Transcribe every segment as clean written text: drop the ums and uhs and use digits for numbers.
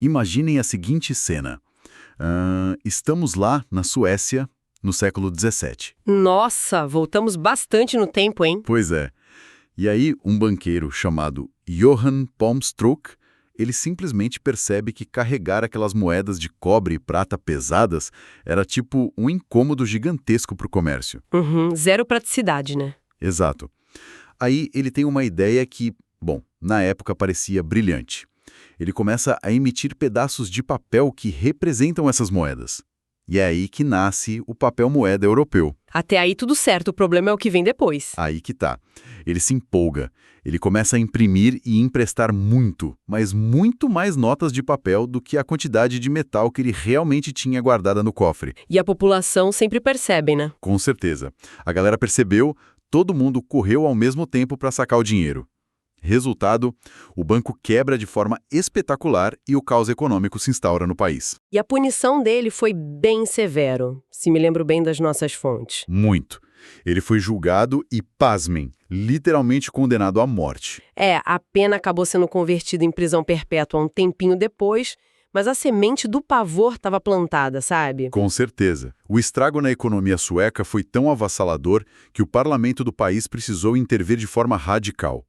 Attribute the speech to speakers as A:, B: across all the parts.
A: Imaginem a seguinte cena. Estamos lá na Suécia, no século XVII.
B: Nossa, voltamos bastante no tempo, hein?
A: Pois é. E aí, um banqueiro chamado Johann Palmstruck, ele simplesmente percebe que carregar aquelas moedas de cobre e prata pesadas era tipo um incômodo gigantesco para o comércio.
B: Uhum, zero praticidade, né?
A: Exato. Aí ele tem uma ideia que, bom, na época parecia brilhante. Ele começa a emitir pedaços de papel que representam essas moedas. E é aí que nasce o papel moeda europeu.
B: Até aí tudo certo, o problema é o que vem depois.
A: Aí que tá. Ele se empolga. Ele começa a imprimir e emprestar muito, mas muito mais notas de papel do que a quantidade de metal que ele realmente tinha guardada no cofre.
B: E a população sempre percebe, né?
A: Com certeza. A galera percebeu, todo mundo correu ao mesmo tempo para sacar o dinheiro. Resultado, o banco quebra de forma espetacular e o caos econômico se instaura no país.
B: E a punição dele foi bem severo, se me lembro bem das nossas fontes.
A: Muito. Ele foi julgado e, pasmem, literalmente condenado à morte.
B: A pena acabou sendo convertida em prisão perpétua um tempinho depois, mas a semente do pavor estava plantada, sabe?
A: Com certeza. O estrago na economia sueca foi tão avassalador que o parlamento do país precisou intervir de forma radical.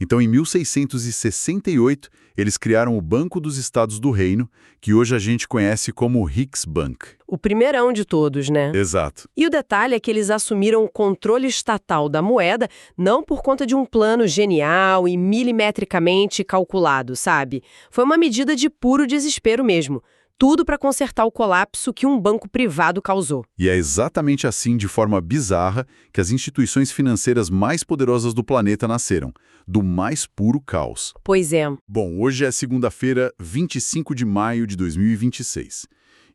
A: Então, em 1668, eles criaram o Banco dos Estados do Reino, que hoje a gente conhece como Riksbank.
B: O primeirão de todos, né?
A: Exato.
B: E o detalhe é que eles assumiram o controle estatal da moeda não por conta de um plano genial e milimetricamente calculado, sabe? Foi uma medida de puro desespero mesmo. Tudo para consertar o colapso que um banco privado causou.
A: E é exatamente assim, de forma bizarra, que as instituições financeiras mais poderosas do planeta nasceram, do mais puro caos.
B: Pois é.
A: Bom, hoje é segunda-feira, 25 de maio de 2026.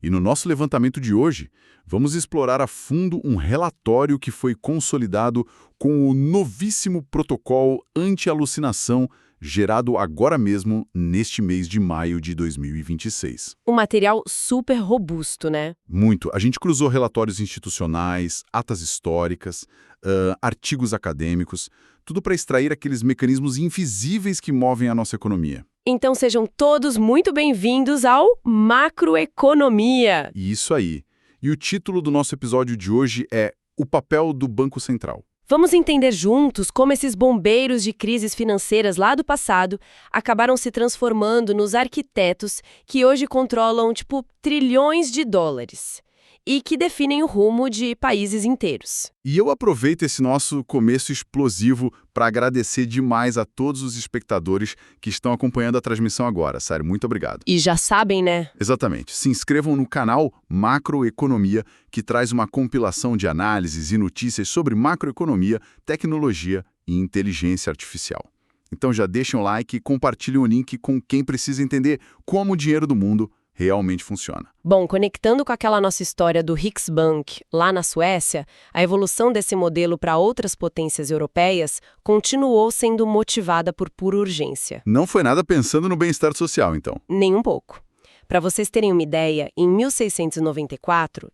A: E no nosso levantamento de hoje, vamos explorar a fundo um relatório que foi consolidado com o novíssimo protocolo anti-alucinação gerado agora mesmo, neste mês de maio de 2026.
B: Um material super robusto, né?
A: Muito. A gente cruzou relatórios institucionais, atas históricas, artigos acadêmicos, tudo para extrair aqueles mecanismos invisíveis que movem a nossa economia.
B: Então sejam todos muito bem-vindos ao Macroeconomia.
A: Isso aí. E o título do nosso episódio de hoje é O Papel do Banco Central.
B: Vamos entender juntos como esses bombeiros de crises financeiras lá do passado acabaram se transformando nos arquitetos que hoje controlam, trilhões de dólares e que definem o rumo de países inteiros.
A: E eu aproveito esse nosso começo explosivo para agradecer demais a todos os espectadores que estão acompanhando a transmissão agora. Sério, muito obrigado.
B: E já sabem, né?
A: Exatamente. Se inscrevam no canal Macroeconomia, que traz uma compilação de análises e notícias sobre macroeconomia, tecnologia e inteligência artificial. Então já deixem o like e compartilhem o link com quem precisa entender como o dinheiro do mundo realmente funciona.
B: Bom, conectando com aquela nossa história do Riksbank lá na Suécia, a evolução desse modelo para outras potências europeias continuou sendo motivada por pura urgência.
A: Não foi nada pensando no bem-estar social, então.
B: Nem um pouco. Para vocês terem uma ideia, em 1694,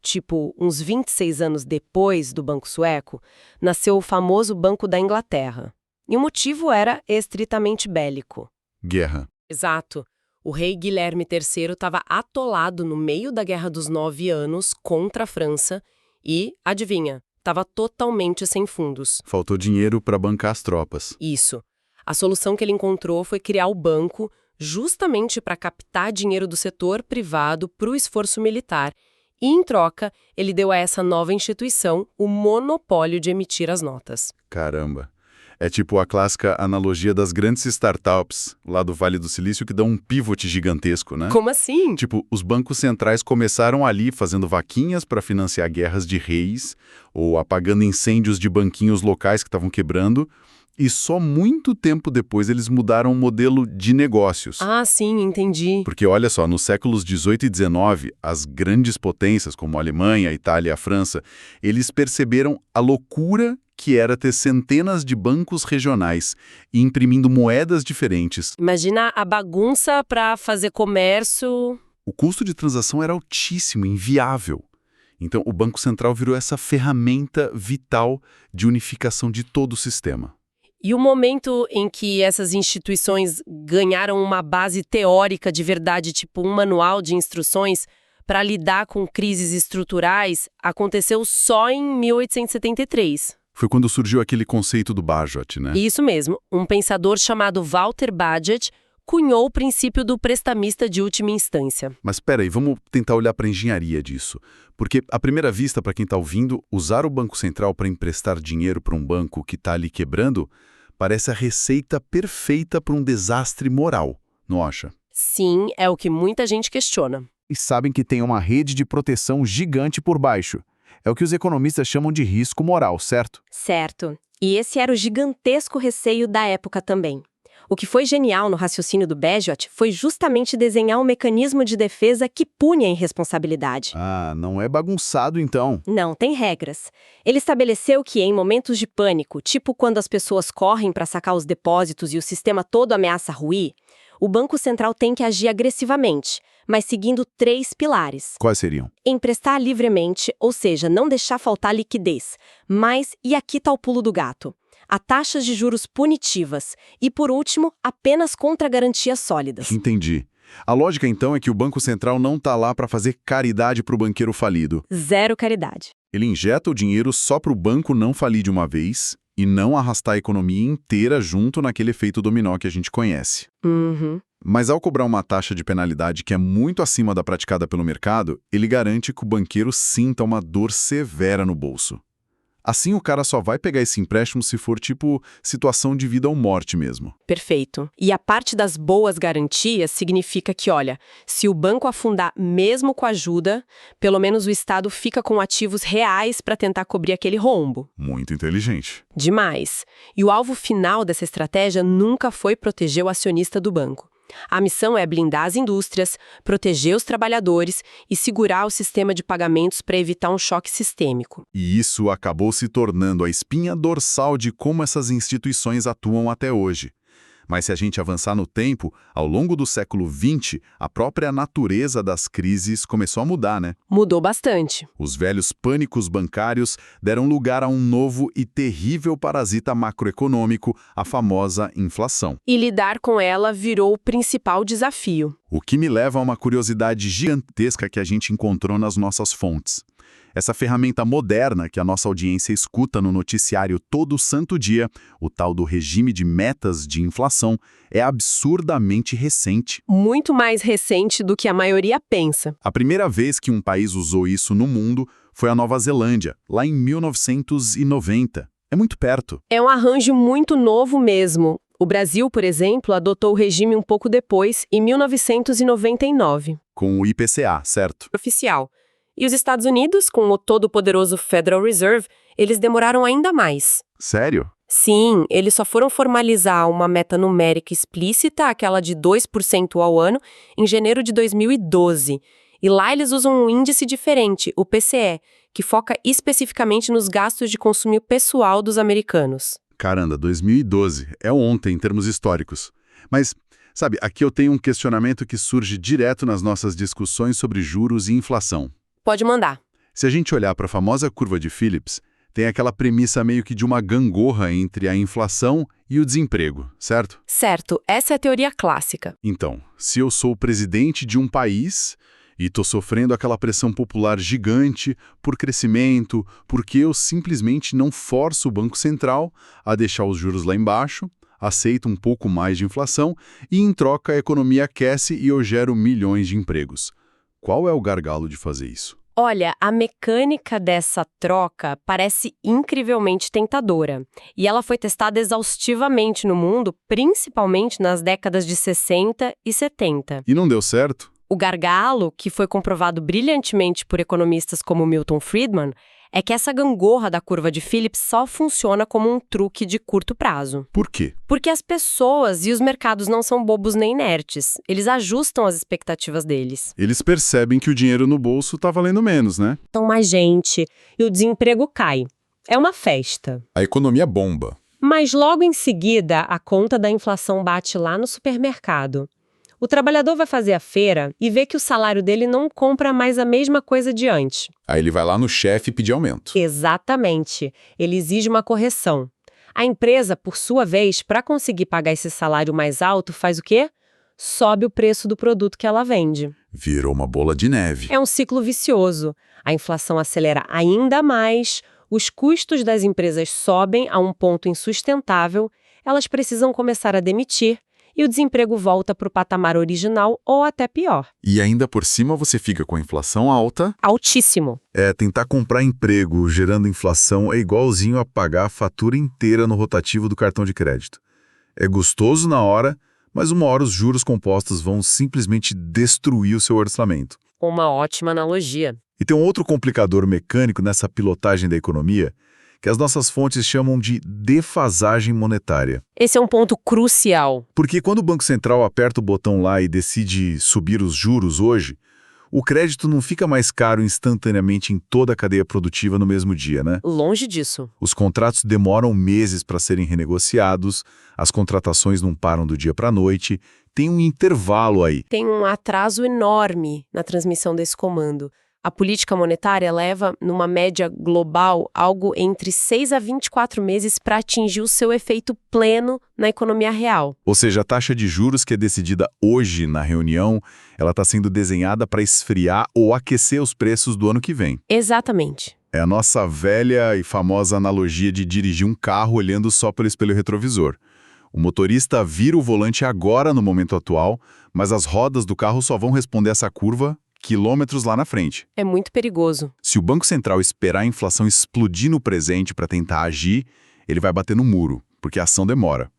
B: uns 26 anos depois do Banco Sueco, nasceu o famoso Banco da Inglaterra. E o motivo era estritamente bélico.
A: Guerra.
B: Exato. O rei Guilherme III estava atolado no meio da Guerra dos 9 Anos contra a França e, adivinha, estava totalmente sem fundos.
A: Faltou dinheiro para bancar as tropas.
B: Isso. A solução que ele encontrou foi criar o banco justamente para captar dinheiro do setor privado para o esforço militar. E, em troca, ele deu a essa nova instituição o monopólio de emitir as notas.
A: Caramba. É tipo a clássica analogia das grandes startups lá do Vale do Silício que dão um pivot gigantesco, né?
B: Como assim?
A: Tipo, os bancos centrais começaram ali fazendo vaquinhas para financiar guerras de reis ou apagando incêndios de banquinhos locais que estavam quebrando. E só muito tempo depois eles mudaram o modelo de negócios.
B: Ah, sim, entendi.
A: Porque, olha só, nos séculos XVIII e XIX, as grandes potências, como a Alemanha, a Itália e a França, eles perceberam a loucura que era ter centenas de bancos regionais e imprimindo moedas diferentes.
B: Imagina a bagunça para fazer comércio.
A: O custo de transação era altíssimo, inviável. Então, o Banco Central virou essa ferramenta vital de unificação de todo o sistema.
B: E o momento em que essas instituições ganharam uma base teórica de verdade, tipo um manual de instruções para lidar com crises estruturais, aconteceu só em 1873.
A: Foi quando surgiu aquele conceito do Bagehot, né?
B: Isso mesmo, um pensador chamado Walter Bagehot cunhou o princípio do prestamista de última instância.
A: Mas espera aí, vamos tentar olhar para a engenharia disso. Porque, à primeira vista, para quem está ouvindo, usar o Banco Central para emprestar dinheiro para um banco que está ali quebrando parece a receita perfeita para um desastre moral, não acha?
B: Sim, é o que muita gente questiona.
C: E sabem que tem uma rede de proteção gigante por baixo. É o que os economistas chamam de risco moral, certo?
D: Certo. E esse era o gigantesco receio da época também. O que foi genial no raciocínio do Bagehot foi justamente desenhar um mecanismo de defesa que pune a irresponsabilidade.
C: Ah, não é bagunçado então.
D: Não, tem regras. Ele estabeleceu que em momentos de pânico, tipo quando as pessoas correm para sacar os depósitos e o sistema todo ameaça ruir, o Banco Central tem que agir agressivamente, mas seguindo 3 pilares.
C: Quais seriam?
D: Emprestar livremente, ou seja, não deixar faltar liquidez. Mas, e aqui está o pulo do gato, a taxas de juros punitivas. E, por último, apenas contra garantias sólidas.
A: Entendi. A lógica, então, é que o Banco Central não está lá para fazer caridade para o banqueiro falido.
D: Zero caridade.
A: Ele injeta o dinheiro só para o banco não falir de uma vez e não arrastar a economia inteira junto naquele efeito dominó que a gente conhece. Mas ao cobrar uma taxa de penalidade que é muito acima da praticada pelo mercado, ele garante que o banqueiro sinta uma dor severa no bolso. Assim, o cara só vai pegar esse empréstimo se for, tipo, situação de vida ou morte mesmo.
B: Perfeito. E a parte das boas garantias significa que, olha, se o banco afundar mesmo com ajuda, pelo menos o Estado fica com ativos reais para tentar cobrir aquele rombo.
A: Muito inteligente.
B: Demais. E o alvo final dessa estratégia nunca foi proteger o acionista do banco. A missão é blindar as indústrias, proteger os trabalhadores e segurar o sistema de pagamentos para evitar um choque sistêmico.
A: E isso acabou se tornando a espinha dorsal de como essas instituições atuam até hoje. Mas se a gente avançar no tempo, ao longo do século XX, a própria natureza das crises começou a mudar, né?
B: Mudou bastante.
A: Os velhos pânicos bancários deram lugar a um novo e terrível parasita macroeconômico, a famosa inflação.
B: E lidar com ela virou o principal desafio.
A: O que me leva a uma curiosidade gigantesca que a gente encontrou nas nossas fontes. Essa ferramenta moderna que a nossa audiência escuta no noticiário todo santo dia, o tal do regime de metas de inflação, é absurdamente recente.
B: Muito mais recente do que a maioria pensa.
A: A primeira vez que um país usou isso no mundo foi a Nova Zelândia, lá em 1990. É muito perto.
B: É um arranjo muito novo mesmo. O Brasil, por exemplo, adotou o regime um pouco depois, em 1999.
A: Com o IPCA, certo?
B: Oficial. E os Estados Unidos, com o todo-poderoso Federal Reserve, eles demoraram ainda mais.
A: Sério?
B: Sim, eles só foram formalizar uma meta numérica explícita, aquela de 2% ao ano, em janeiro de 2012. E lá eles usam um índice diferente, o PCE, que foca especificamente nos gastos de consumo pessoal dos americanos.
A: Caramba, 2012. É ontem em termos históricos. Mas, sabe, aqui eu tenho um questionamento que surge direto nas nossas discussões sobre juros e inflação.
B: Pode mandar.
A: Se a gente olhar para a famosa curva de Phillips, tem aquela premissa meio que de uma gangorra entre a inflação e o desemprego, certo?
B: Certo, essa é a teoria clássica.
A: Então, se eu sou o presidente de um país e estou sofrendo aquela pressão popular gigante por crescimento, porque eu simplesmente não forço o Banco Central a deixar os juros lá embaixo, aceito um pouco mais de inflação e, em troca, a economia aquece e eu gero milhões de empregos. Qual é o gargalo de fazer isso?
B: Olha, a mecânica dessa troca parece incrivelmente tentadora. E ela foi testada exaustivamente no mundo, principalmente nas décadas de 60 e 70.
A: E não deu certo?
B: O gargalo, que foi comprovado brilhantemente por economistas como Milton Friedman, é que essa gangorra da curva de Phillips só funciona como um truque de curto prazo.
A: Por quê?
B: Porque as pessoas e os mercados não são bobos nem inertes. Eles ajustam as expectativas deles.
A: Eles percebem que o dinheiro no bolso está valendo menos, né?
B: Então, mais gente, e o desemprego cai. É uma festa.
A: A economia bomba.
B: Mas logo em seguida, a conta da inflação bate lá no supermercado. O trabalhador vai fazer a feira e vê que o salário dele não compra mais a mesma coisa de antes.
A: Aí ele vai lá no chefe pedir aumento.
B: Exatamente. Ele exige uma correção.
D: A empresa, por sua vez, para conseguir pagar esse salário mais alto, faz o quê? Sobe o preço do produto que ela vende.
A: Virou uma bola de neve.
D: É um ciclo vicioso. A inflação acelera ainda mais, os custos das empresas sobem a um ponto insustentável, elas precisam começar a demitir e o desemprego volta para o patamar original ou até pior.
A: E ainda por cima você fica com a inflação alta.
D: Altíssimo.
A: Tentar comprar emprego gerando inflação é igualzinho a pagar a fatura inteira no rotativo do cartão de crédito. É gostoso na hora, mas uma hora os juros compostos vão simplesmente destruir o seu orçamento.
D: Uma ótima analogia.
A: E tem um outro complicador mecânico nessa pilotagem da economia, que as nossas fontes chamam de defasagem monetária.
D: Esse é um ponto crucial.
A: Porque quando o Banco Central aperta o botão lá e decide subir os juros hoje, o crédito não fica mais caro instantaneamente em toda a cadeia produtiva no mesmo dia, né?
D: Longe disso.
A: Os contratos demoram meses para serem renegociados, as contratações não param do dia para a noite, tem um intervalo aí.
B: Tem um atraso enorme na transmissão desse comando. A política monetária leva, numa média global, algo entre 6 a 24 meses para atingir o seu efeito pleno na economia real.
A: Ou seja, a taxa de juros que é decidida hoje na reunião, ela está sendo desenhada para esfriar ou aquecer os preços do ano que vem.
B: Exatamente.
A: É a nossa velha e famosa analogia de dirigir um carro olhando só pelo espelho retrovisor. O motorista vira o volante agora no momento atual, mas as rodas do carro só vão responder essa curva quilômetros lá na frente.
B: É muito perigoso.
A: Se o Banco Central esperar a inflação explodir no presente para tentar agir, ele vai bater no muro, porque a ação demora.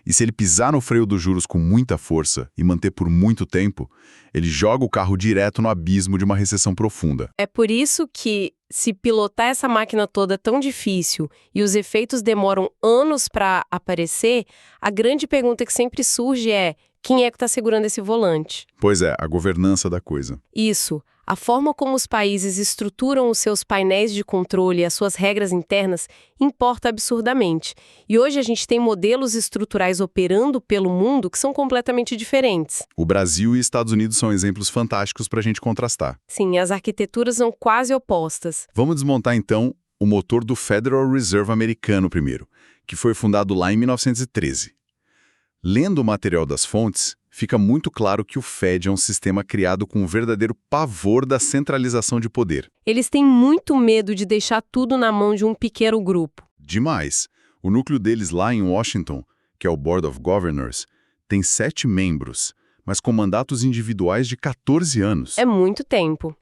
A: E se ele pisar no freio dos juros com muita força e manter por muito tempo, ele joga o carro direto no abismo de uma recessão profunda.
B: É por isso que, se pilotar essa máquina toda é tão difícil e os efeitos demoram anos para aparecer, a grande pergunta que sempre surge é: quem é que está segurando esse volante?
A: Pois é, a governança da coisa.
B: Isso. A forma como os países estruturam os seus painéis de controle e as suas regras internas importa absurdamente. E hoje a gente tem modelos estruturais operando pelo mundo que são completamente diferentes.
A: O Brasil e Estados Unidos são exemplos fantásticos para a gente contrastar.
B: Sim, as arquiteturas são quase opostas.
A: Vamos desmontar, então, o motor do Federal Reserve americano primeiro, que foi fundado lá em 1913. Lendo o material das fontes, fica muito claro que o Fed é um sistema criado com um verdadeiro pavor da centralização de poder.
B: Eles têm muito medo de deixar tudo na mão de um pequeno grupo.
A: Demais. O núcleo deles lá em Washington, que é o Board of Governors, tem 7 membros, mas com mandatos individuais de 14 anos.
B: É muito tempo.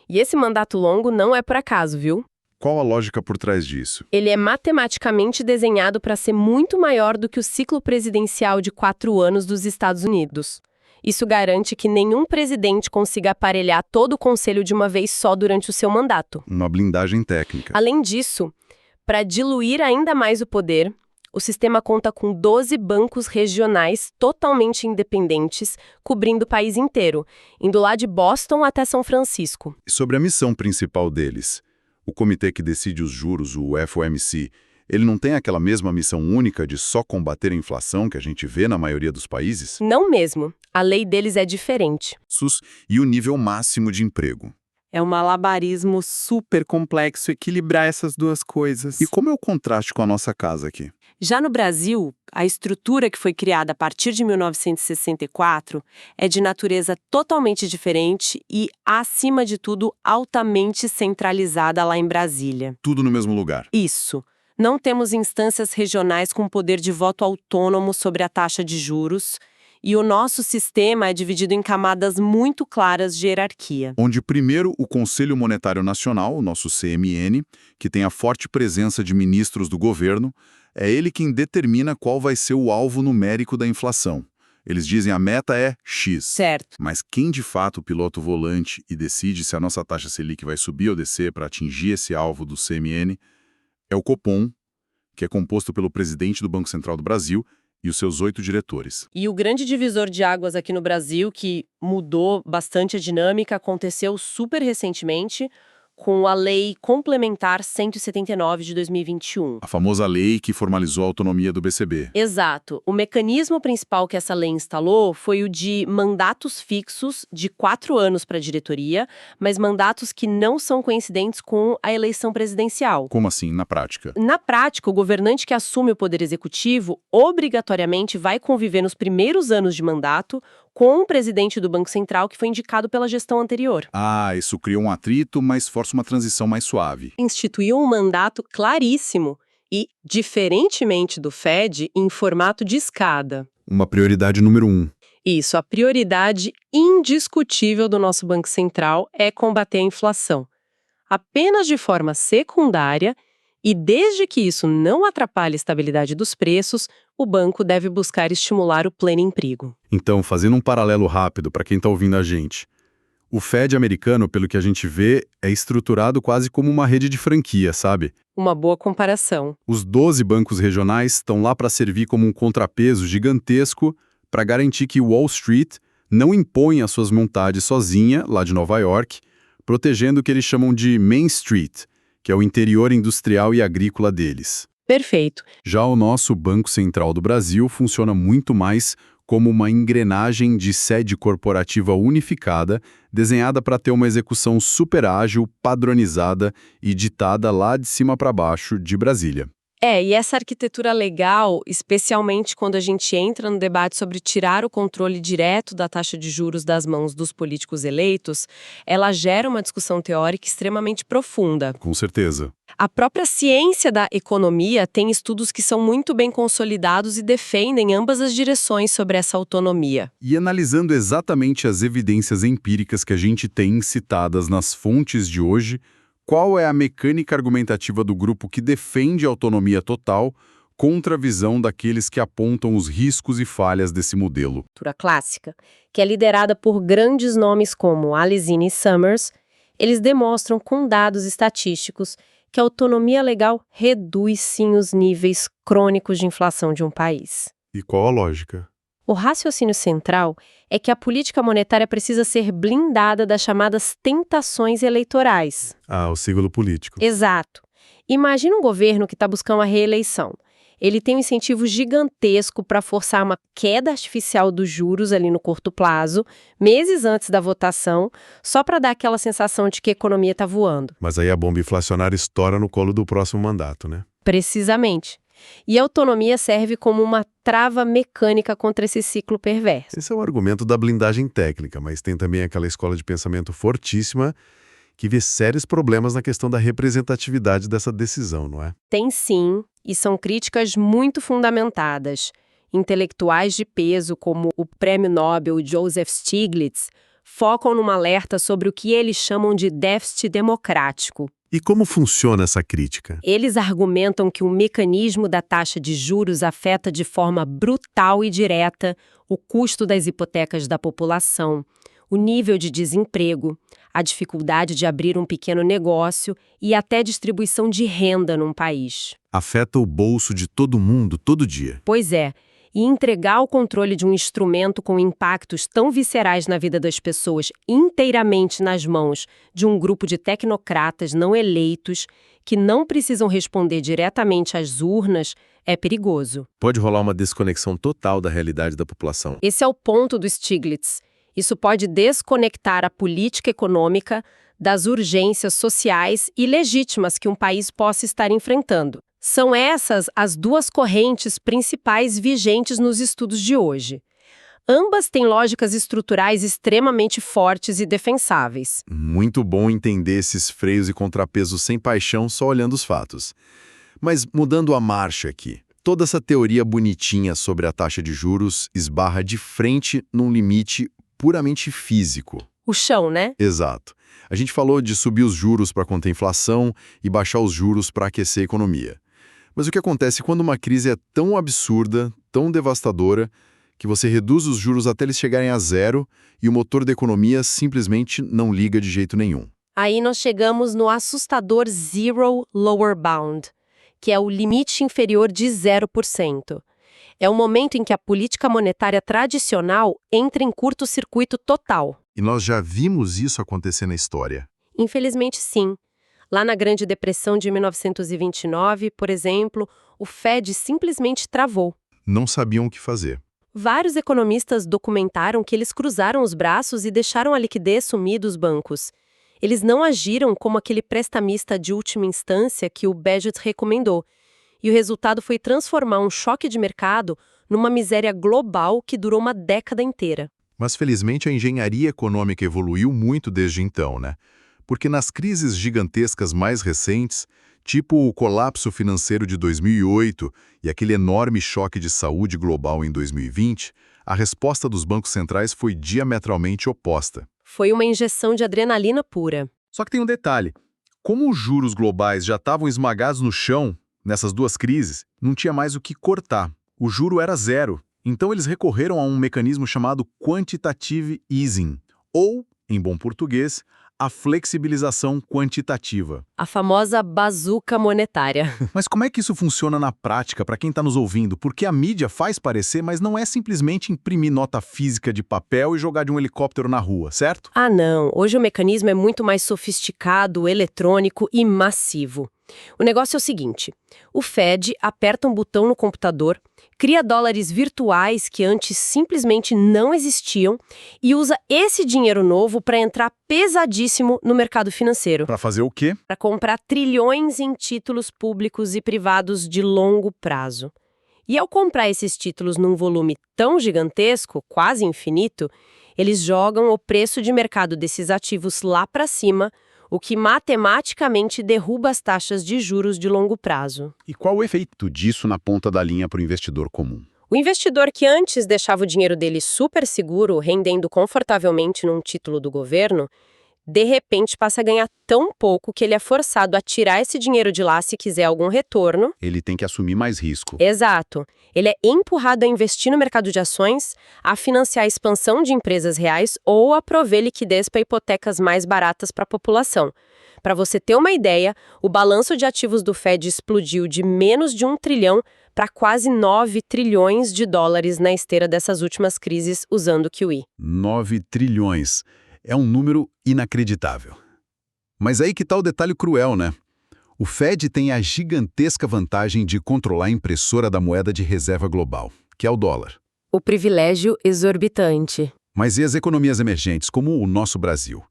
B: E esse mandato longo não é por acaso, viu?
A: Qual a lógica por trás disso?
B: Ele é matematicamente desenhado para ser muito maior do que o ciclo presidencial de 4 anos dos Estados Unidos. Isso garante que nenhum presidente consiga aparelhar todo o conselho de uma vez só durante o seu mandato.
A: Uma blindagem técnica.
B: Além disso, para diluir ainda mais o poder, o sistema conta com 12 bancos regionais totalmente independentes, cobrindo o país inteiro, indo lá de Boston até São Francisco.
A: E sobre a missão principal deles? O comitê que decide os juros, o FOMC, ele não tem aquela mesma missão única de só combater a inflação que a gente vê na maioria dos países?
B: Não mesmo. A lei deles é diferente.
A: E o nível máximo de emprego.
E: É um malabarismo super complexo equilibrar essas duas coisas.
A: E como é o contraste com a nossa casa aqui?
D: Já no Brasil, a estrutura que foi criada a partir de 1964 é de natureza totalmente diferente e, acima de tudo, altamente centralizada lá em Brasília.
A: Tudo no mesmo lugar.
D: Isso. Não temos instâncias regionais com poder de voto autônomo sobre a taxa de juros, e o nosso sistema é dividido em camadas muito claras de hierarquia.
A: Onde primeiro o Conselho Monetário Nacional, o nosso CMN, que tem a forte presença de ministros do governo, é ele quem determina qual vai ser o alvo numérico da inflação. Eles dizem a meta é X.
D: Certo.
A: Mas quem de fato pilota o volante e decide se a nossa taxa Selic vai subir ou descer para atingir esse alvo do CMN é o Copom, que é composto pelo presidente do Banco Central do Brasil e os seus 8 diretores.
B: E o grande divisor de águas aqui no Brasil, que mudou bastante a dinâmica, aconteceu super recentemente, com a Lei Complementar 179 de 2021.
A: A famosa lei que formalizou a autonomia do BCB.
B: Exato. O mecanismo principal que essa lei instalou foi o de mandatos fixos de 4 anos para a diretoria, mas mandatos que não são coincidentes com a eleição presidencial.
A: Como assim, na prática?
B: Na prática, o governante que assume o poder executivo obrigatoriamente vai conviver nos primeiros anos de mandato com o presidente do Banco Central que foi indicado pela gestão anterior.
A: Ah, isso cria um atrito, mas força uma transição mais suave.
B: Instituiu um mandato claríssimo e, diferentemente do Fed, em formato de escada.
A: Uma prioridade número 1.
B: Isso, a prioridade indiscutível do nosso Banco Central é combater a inflação. Apenas de forma secundária, e desde que isso não atrapalhe a estabilidade dos preços, o banco deve buscar estimular o pleno emprego.
A: Então, fazendo um paralelo rápido para quem está ouvindo a gente, o Fed americano, pelo que a gente vê, é estruturado quase como uma rede de franquia, sabe?
B: Uma boa comparação.
A: Os 12 bancos regionais estão lá para servir como um contrapeso gigantesco para garantir que Wall Street não impõe as suas vontades sozinha, lá de Nova York, protegendo o que eles chamam de Main Street, que é o interior industrial e agrícola deles.
B: Perfeito.
A: Já o nosso Banco Central do Brasil funciona muito mais como uma engrenagem de sede corporativa unificada, desenhada para ter uma execução super ágil, padronizada e ditada lá de cima para baixo de Brasília.
B: E essa arquitetura legal, especialmente quando a gente entra no debate sobre tirar o controle direto da taxa de juros das mãos dos políticos eleitos, ela gera uma discussão teórica extremamente profunda.
A: Com certeza.
B: A própria ciência da economia tem estudos que são muito bem consolidados e defendem ambas as direções sobre essa autonomia.
A: E analisando exatamente as evidências empíricas que a gente tem citadas nas fontes de hoje, qual é a mecânica argumentativa do grupo que defende a autonomia total contra a visão daqueles que apontam os riscos e falhas desse modelo?
D: Clássica, que é liderada por grandes nomes como Alesina e Summers, eles demonstram com dados estatísticos que a autonomia legal reduz sim os níveis crônicos de inflação de um país.
A: E qual a lógica?
D: O raciocínio central é que a política monetária precisa ser blindada das chamadas tentações eleitorais.
A: Ah, o sigilo político.
D: Exato. Imagina um governo que está buscando a reeleição. Ele tem um incentivo gigantesco para forçar uma queda artificial dos juros ali no curto prazo, meses antes da votação, só para dar aquela sensação de que a economia está voando.
F: Mas aí a bomba inflacionária estoura no colo do próximo mandato, né?
D: Precisamente. E a autonomia serve como uma trava mecânica contra esse ciclo perverso.
F: Esse é o argumento da blindagem técnica, mas tem também aquela escola de pensamento fortíssima que vê sérios problemas na questão da representatividade dessa decisão, não é?
D: Tem sim, e são críticas muito fundamentadas. Intelectuais de peso, como o prêmio Nobel Joseph Stiglitz, focam num alerta sobre o que eles chamam de déficit democrático.
F: E como funciona essa crítica?
D: Eles argumentam que o mecanismo da taxa de juros afeta de forma brutal e direta o custo das hipotecas da população, o nível de desemprego, a dificuldade de abrir um pequeno negócio e até distribuição de renda num país.
F: Afeta o bolso de todo mundo, todo dia.
D: Pois é. E entregar o controle de um instrumento com impactos tão viscerais na vida das pessoas inteiramente nas mãos de um grupo de tecnocratas não eleitos que não precisam responder diretamente às urnas é perigoso.
F: Pode rolar uma desconexão total da realidade da população.
D: Esse é o ponto do Stiglitz. Isso pode desconectar a política econômica das urgências sociais e legítimas que um país possa estar enfrentando. São essas as duas correntes principais vigentes nos estudos de hoje. Ambas têm lógicas estruturais extremamente fortes e defensáveis.
F: Muito bom entender esses freios e contrapesos sem paixão só olhando os fatos. Mas mudando a marcha aqui, toda essa teoria bonitinha sobre a taxa de juros esbarra de frente num limite puramente físico.
D: O chão, né?
F: Exato. A gente falou de subir os juros para conter a inflação e baixar os juros para aquecer a economia. Mas o que acontece quando uma crise é tão absurda, tão devastadora, que você reduz os juros até eles chegarem a zero e o motor da economia simplesmente não liga de jeito nenhum?
D: Aí nós chegamos no assustador Zero Lower Bound, que é o limite inferior de 0%. É o momento em que a política monetária tradicional entra em curto-circuito total.
F: E nós já vimos isso acontecer na história.
B: Infelizmente, sim. Lá na Grande Depressão de 1929, por exemplo, o Fed simplesmente travou.
F: Não sabiam o que fazer.
B: Vários economistas documentaram que eles cruzaram os braços e deixaram a liquidez sumir dos bancos. Eles não agiram como aquele prestamista de última instância que o Bagehot recomendou. E o resultado foi transformar um choque de mercado numa miséria global que durou uma década inteira.
F: Mas felizmente a engenharia econômica evoluiu muito desde então, né? Porque nas crises gigantescas mais recentes, tipo o colapso financeiro de 2008 e aquele enorme choque de saúde global em 2020, a resposta dos bancos centrais foi diametralmente oposta.
B: Foi uma injeção de adrenalina pura.
F: Só que tem um detalhe. Como os juros globais já estavam esmagados no chão, nessas duas crises, não tinha mais o que cortar. O juro era zero. Então eles recorreram a um mecanismo chamado quantitative easing, ou, em bom português, a flexibilização quantitativa.
B: A famosa bazuca monetária.
F: Mas como é que isso funciona na prática para quem está nos ouvindo? Porque a mídia faz parecer, mas não é simplesmente imprimir nota física de papel e jogar de um helicóptero na rua, certo?
B: Ah, não. Hoje o mecanismo é muito mais sofisticado, eletrônico e massivo. O negócio é o seguinte: o Fed aperta um botão no computador, cria dólares virtuais que antes simplesmente não existiam e usa esse dinheiro novo para entrar pesadíssimo no mercado financeiro.
F: Para fazer o quê?
B: Para comprar trilhões em títulos públicos e privados de longo prazo. E ao comprar esses títulos num volume tão gigantesco, quase infinito, eles jogam o preço de mercado desses ativos lá para cima, o que matematicamente derruba as taxas de juros de longo prazo.
A: E qual o efeito disso na ponta da linha para o investidor comum?
B: O investidor que antes deixava o dinheiro dele super seguro, rendendo confortavelmente num título do governo, de repente passa a ganhar tão pouco que ele é forçado a tirar esse dinheiro de lá se quiser algum retorno.
A: Ele tem que assumir mais risco.
B: Exato. Ele é empurrado a investir no mercado de ações, a financiar a expansão de empresas reais ou a prover liquidez para hipotecas mais baratas para a população. Para você ter uma ideia, o balanço de ativos do Fed explodiu de menos de 1 trilhão para quase 9 trilhões de dólares na esteira dessas últimas crises usando o QE.
A: 9 trilhões. É um número inacreditável. Mas aí que tá o detalhe cruel, né? O Fed tem a gigantesca vantagem de controlar a impressora da moeda de reserva global, que é o dólar.
B: O privilégio exorbitante.
A: Mas e as economias emergentes, como o nosso Brasil?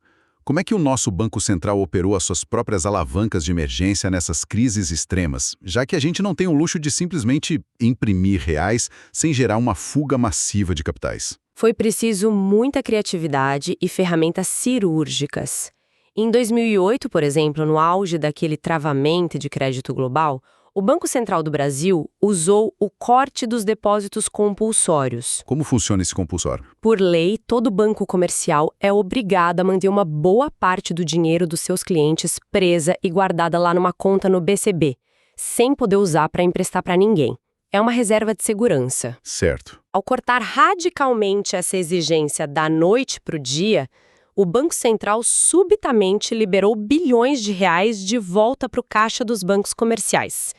A: Como é que o nosso Banco Central operou as suas próprias alavancas de emergência nessas crises extremas, já que a gente não tem o luxo de simplesmente imprimir reais sem gerar uma fuga massiva de capitais?
B: Foi preciso muita criatividade e ferramentas cirúrgicas. Em 2008, por exemplo, no auge daquele travamento de crédito global, o Banco Central do Brasil usou o corte dos depósitos compulsórios.
A: Como funciona esse compulsório?
B: Por lei, todo banco comercial é obrigado a manter uma boa parte do dinheiro dos seus clientes presa e guardada lá numa conta no BCB, sem poder usar para emprestar para ninguém. É uma reserva de segurança.
A: Certo.
B: Ao cortar radicalmente essa exigência da noite para o dia, o Banco Central subitamente liberou bilhões de reais de volta para o caixa dos bancos comerciais.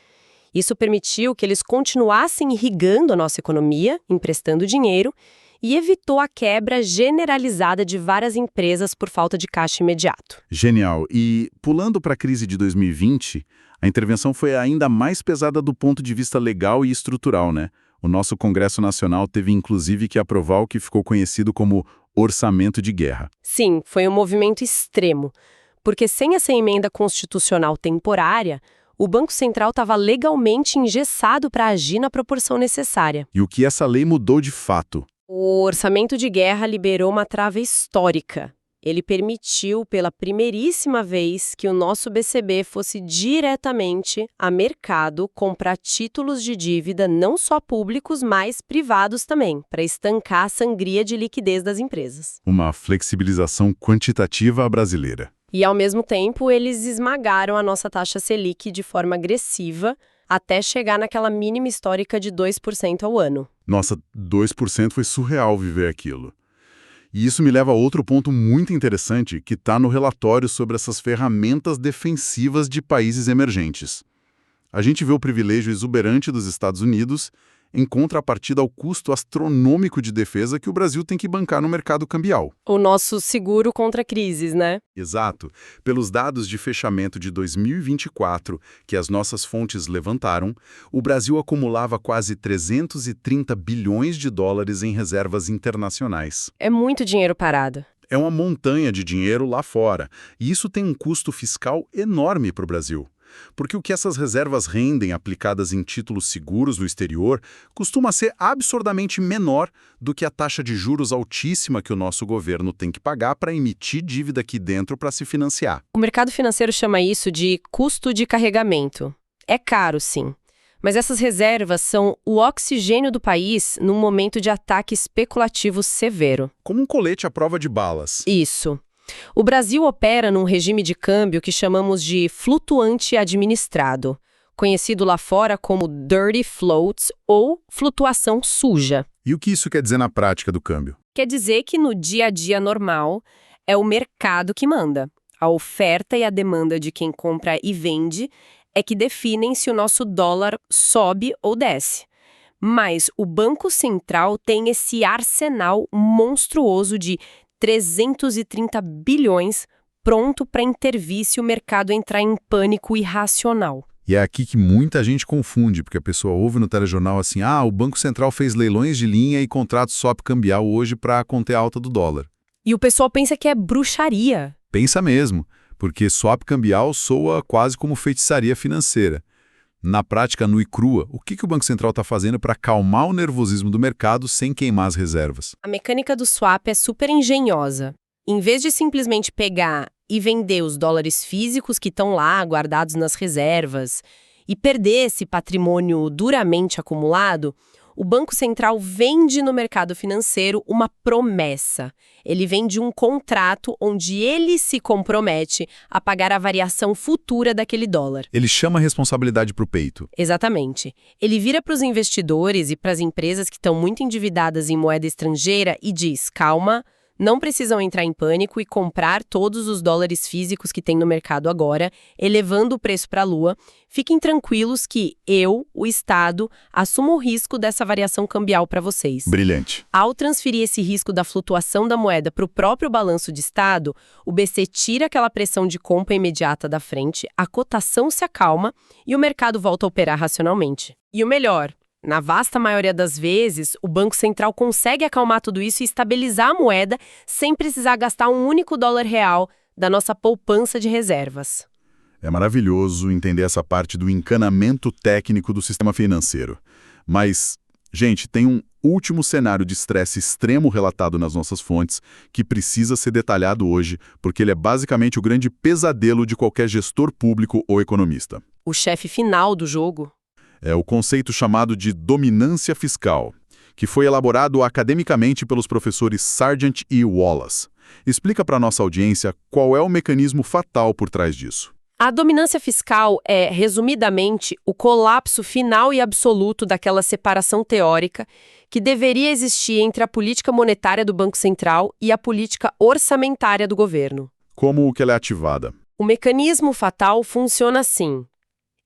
B: Isso permitiu que eles continuassem irrigando a nossa economia, emprestando dinheiro, e evitou a quebra generalizada de várias empresas por falta de caixa imediato.
A: Genial. E, pulando para a crise de 2020, a intervenção foi ainda mais pesada do ponto de vista legal e estrutural, né? O nosso Congresso Nacional teve inclusive que aprovar o que ficou conhecido como orçamento de guerra.
B: Sim, foi um movimento extremo, porque sem essa emenda constitucional temporária, o Banco Central estava legalmente engessado para agir na proporção necessária.
A: E o que essa lei mudou de fato?
B: O orçamento de guerra liberou uma trava histórica. Ele permitiu, pela primeiríssima vez, que o nosso BCB fosse diretamente a mercado comprar títulos de dívida não só públicos, mas privados também, para estancar a sangria de liquidez das empresas.
A: Uma flexibilização quantitativa brasileira.
B: E, ao mesmo tempo, eles esmagaram a nossa taxa Selic de forma agressiva, até chegar naquela mínima histórica de 2% ao ano.
A: Nossa, 2% foi surreal viver aquilo. E isso me leva a outro ponto muito interessante que está no relatório sobre essas ferramentas defensivas de países emergentes. A gente vê o privilégio exuberante dos Estados Unidos em contrapartida ao custo astronômico de defesa que o Brasil tem que bancar no mercado cambial.
B: O nosso seguro contra crises, né?
A: Exato. Pelos dados de fechamento de 2024 que as nossas fontes levantaram, o Brasil acumulava quase 330 bilhões de dólares em reservas internacionais.
B: É muito dinheiro parado.
A: É uma montanha de dinheiro lá fora, e isso tem um custo fiscal enorme para o Brasil. Porque o que essas reservas rendem aplicadas em títulos seguros no exterior costuma ser absurdamente menor do que a taxa de juros altíssima que o nosso governo tem que pagar para emitir dívida aqui dentro para se financiar.
B: O mercado financeiro chama isso de custo de carregamento. É caro, sim. Mas essas reservas são o oxigênio do país num momento de ataque especulativo severo.
A: Como um colete à prova de balas.
B: Isso. O Brasil opera num regime de câmbio que chamamos de flutuante administrado, conhecido lá fora como dirty floats ou flutuação suja.
A: E o que isso quer dizer na prática do câmbio?
B: Quer dizer que no dia a dia normal é o mercado que manda. A oferta e a demanda de quem compra e vende é que definem se o nosso dólar sobe ou desce. Mas o Banco Central tem esse arsenal monstruoso de 330 bilhões pronto para intervir se o mercado entrar em pânico irracional.
A: E é aqui que muita gente confunde, porque a pessoa ouve no telejornal assim, o Banco Central fez leilões de linha e contrato swap cambial hoje para conter a alta do dólar.
B: E o pessoal pensa que é bruxaria.
A: Pensa mesmo, porque swap cambial soa quase como feitiçaria financeira. Na prática, nua e crua, o que o Banco Central está fazendo para acalmar o nervosismo do mercado sem queimar as reservas?
B: A mecânica do swap é super engenhosa. Em vez de simplesmente pegar e vender os dólares físicos que estão lá guardados nas reservas e perder esse patrimônio duramente acumulado, o Banco Central vende no mercado financeiro uma promessa. Ele vende um contrato onde ele se compromete a pagar a variação futura daquele dólar.
A: Ele chama a responsabilidade para o peito.
B: Exatamente. Ele vira para os investidores e para as empresas que estão muito endividadas em moeda estrangeira e diz, calma, não precisam entrar em pânico e comprar todos os dólares físicos que tem no mercado agora, elevando o preço para a lua. Fiquem tranquilos que eu, o Estado, assumo o risco dessa variação cambial para vocês.
A: Brilhante.
B: Ao transferir esse risco da flutuação da moeda para o próprio balanço de Estado, o BC tira aquela pressão de compra imediata da frente, a cotação se acalma e o mercado volta a operar racionalmente. E o melhor, na vasta maioria das vezes, o Banco Central consegue acalmar tudo isso e estabilizar a moeda sem precisar gastar um único dólar real da nossa poupança de reservas.
A: É maravilhoso entender essa parte do encanamento técnico do sistema financeiro. Mas, gente, tem um último cenário de estresse extremo relatado nas nossas fontes que precisa ser detalhado hoje, porque ele é basicamente o grande pesadelo de qualquer gestor público ou economista.
B: O chefe final do jogo.
A: É o conceito chamado de dominância fiscal, que foi elaborado academicamente pelos professores Sargent e Wallace. Explica para a nossa audiência qual é o mecanismo fatal por trás disso.
B: A dominância fiscal é, resumidamente, o colapso final e absoluto daquela separação teórica que deveria existir entre a política monetária do Banco Central e a política orçamentária do governo.
A: Como que ela é ativada?
B: O mecanismo fatal funciona assim.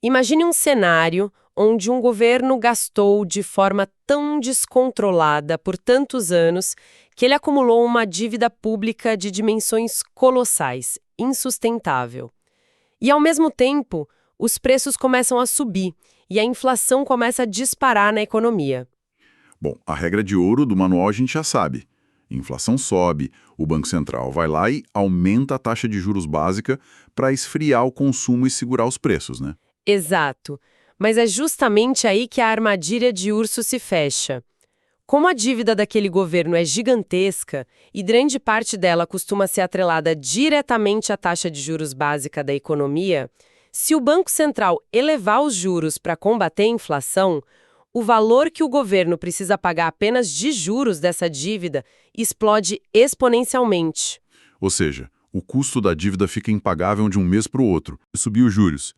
B: Imagine um cenário onde um governo gastou de forma tão descontrolada por tantos anos que ele acumulou uma dívida pública de dimensões colossais, insustentável. E, ao mesmo tempo, os preços começam a subir e a inflação começa a disparar na economia.
A: Bom, a regra de ouro do manual a gente já sabe. Inflação sobe, o Banco Central vai lá e aumenta a taxa de juros básica para esfriar o consumo e segurar os preços, né?
B: Exato. Mas é justamente aí que a armadilha de urso se fecha. Como a dívida daquele governo é gigantesca e grande parte dela costuma ser atrelada diretamente à taxa de juros básica da economia, se o Banco Central elevar os juros para combater a inflação, o valor que o governo precisa pagar apenas de juros dessa dívida explode exponencialmente.
A: Ou seja, o custo da dívida fica impagável de um mês para o outro e subir os juros,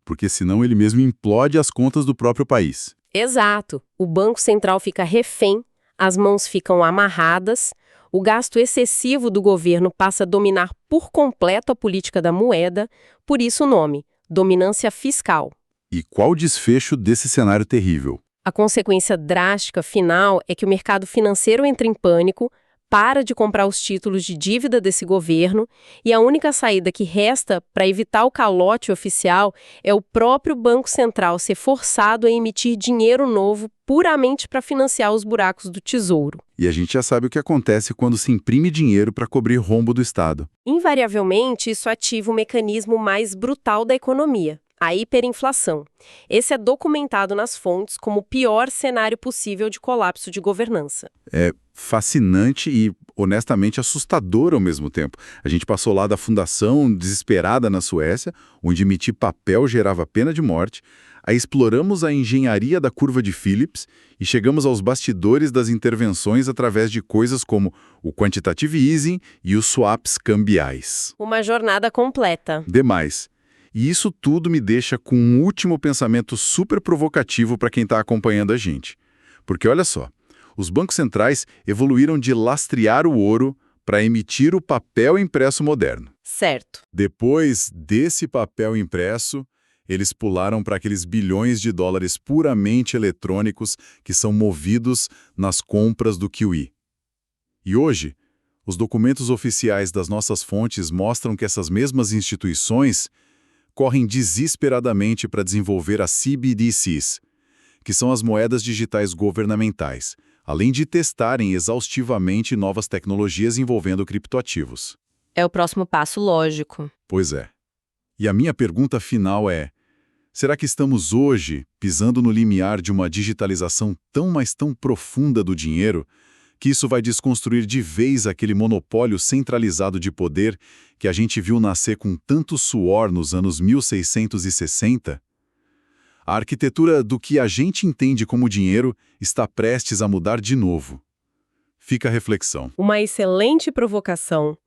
A: porque senão ele mesmo implode as contas do próprio país.
D: Exato. O Banco Central fica refém, as mãos ficam amarradas, o gasto excessivo do governo passa a dominar por completo a política da moeda, por isso o nome, dominância fiscal.
A: E qual o desfecho desse cenário terrível?
D: A consequência drástica final é que o mercado financeiro entra em pânico, para de comprar os títulos de dívida desse governo e a única saída que resta para evitar o calote oficial é o próprio Banco Central ser forçado a emitir dinheiro novo puramente para financiar os buracos do Tesouro.
A: E a gente já sabe o que acontece quando se imprime dinheiro para cobrir rombo do Estado.
D: Invariavelmente, isso ativa o mecanismo mais brutal da economia, a hiperinflação. Esse é documentado nas fontes como o pior cenário possível de colapso de governança.
A: É fascinante e, honestamente, assustador ao mesmo tempo. A gente passou lá da fundação desesperada na Suécia, onde emitir papel gerava pena de morte, aí exploramos a engenharia da curva de Phillips e chegamos aos bastidores das intervenções através de coisas como o quantitative easing e os swaps cambiais.
D: Uma jornada completa.
A: Demais. E isso tudo me deixa com um último pensamento super provocativo para quem está acompanhando a gente. Porque olha só, os bancos centrais evoluíram de lastrear o ouro para emitir o papel impresso moderno.
D: Certo.
A: Depois desse papel impresso, eles pularam para aqueles bilhões de dólares puramente eletrônicos que são movidos nas compras do QE. E hoje, os documentos oficiais das nossas fontes mostram que essas mesmas instituições correm desesperadamente para desenvolver as CBDCs, que são as moedas digitais governamentais, além de testarem exaustivamente novas tecnologias envolvendo criptoativos.
D: É o próximo passo lógico.
A: Pois é. E a minha pergunta final é: será que estamos hoje pisando no limiar de uma digitalização tão, mas tão profunda do dinheiro que isso vai desconstruir de vez aquele monopólio centralizado de poder que a gente viu nascer com tanto suor nos anos 1660? A arquitetura do que a gente entende como dinheiro está prestes a mudar de novo. Fica a reflexão.
D: Uma excelente provocação.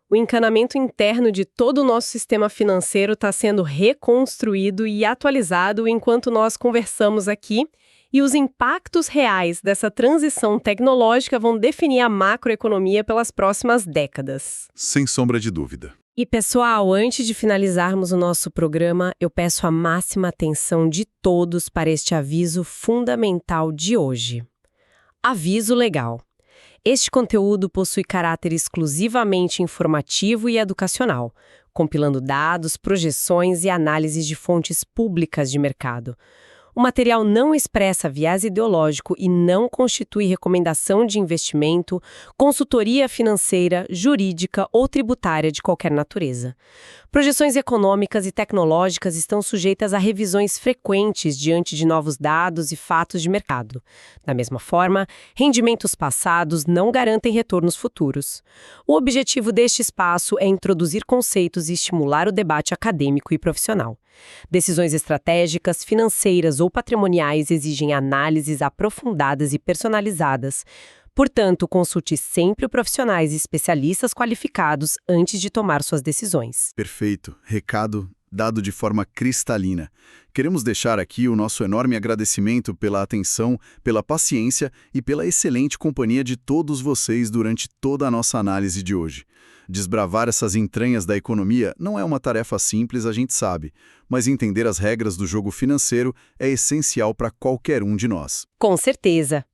D: O encanamento interno de todo o nosso sistema financeiro está sendo reconstruído e atualizado enquanto nós conversamos aqui, e os impactos reais dessa transição tecnológica vão definir a macroeconomia pelas próximas décadas.
A: Sem sombra de dúvida.
D: E, pessoal, antes de finalizarmos o nosso programa, eu peço a máxima atenção de todos para este aviso fundamental de hoje. Aviso legal. Este conteúdo possui caráter exclusivamente informativo e educacional, compilando dados, projeções e análises de fontes públicas de mercado. O material não expressa viés ideológico e não constitui recomendação de investimento, consultoria financeira, jurídica ou tributária de qualquer natureza. Projeções econômicas e tecnológicas estão sujeitas a revisões frequentes diante de novos dados e fatos de mercado. Da mesma forma, rendimentos passados não garantem retornos futuros. O objetivo deste espaço é introduzir conceitos e estimular o debate acadêmico e profissional. Decisões estratégicas, financeiras ou patrimoniais exigem análises aprofundadas e personalizadas. Portanto, consulte sempre profissionais e especialistas qualificados antes de tomar suas decisões.
C: Perfeito. Recado dado de forma cristalina. Queremos deixar aqui o nosso enorme agradecimento pela atenção, pela paciência e pela excelente companhia de todos vocês durante toda a nossa análise de hoje. Desbravar essas entranhas da economia não é uma tarefa simples, a gente sabe, mas entender as regras do jogo financeiro é essencial para qualquer um de nós.
D: Com certeza.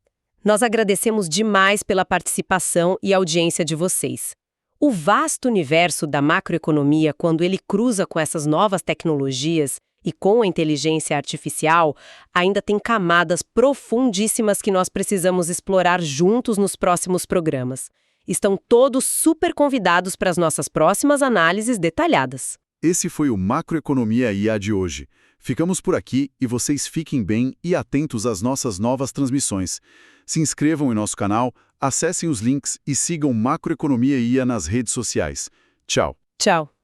D: Nós agradecemos demais pela participação e audiência de vocês. O vasto universo da macroeconomia, quando ele cruza com essas novas tecnologias e com a inteligência artificial, ainda tem camadas profundíssimas que nós precisamos explorar juntos nos próximos programas. Estão todos super convidados para as nossas próximas análises detalhadas.
C: Esse foi o Macroeconomia IA de hoje. Ficamos por aqui e vocês fiquem bem e atentos às nossas novas transmissões. Se inscrevam em nosso canal, acessem os links e sigam Macroeconomia IA nas redes sociais. Tchau!
D: Tchau!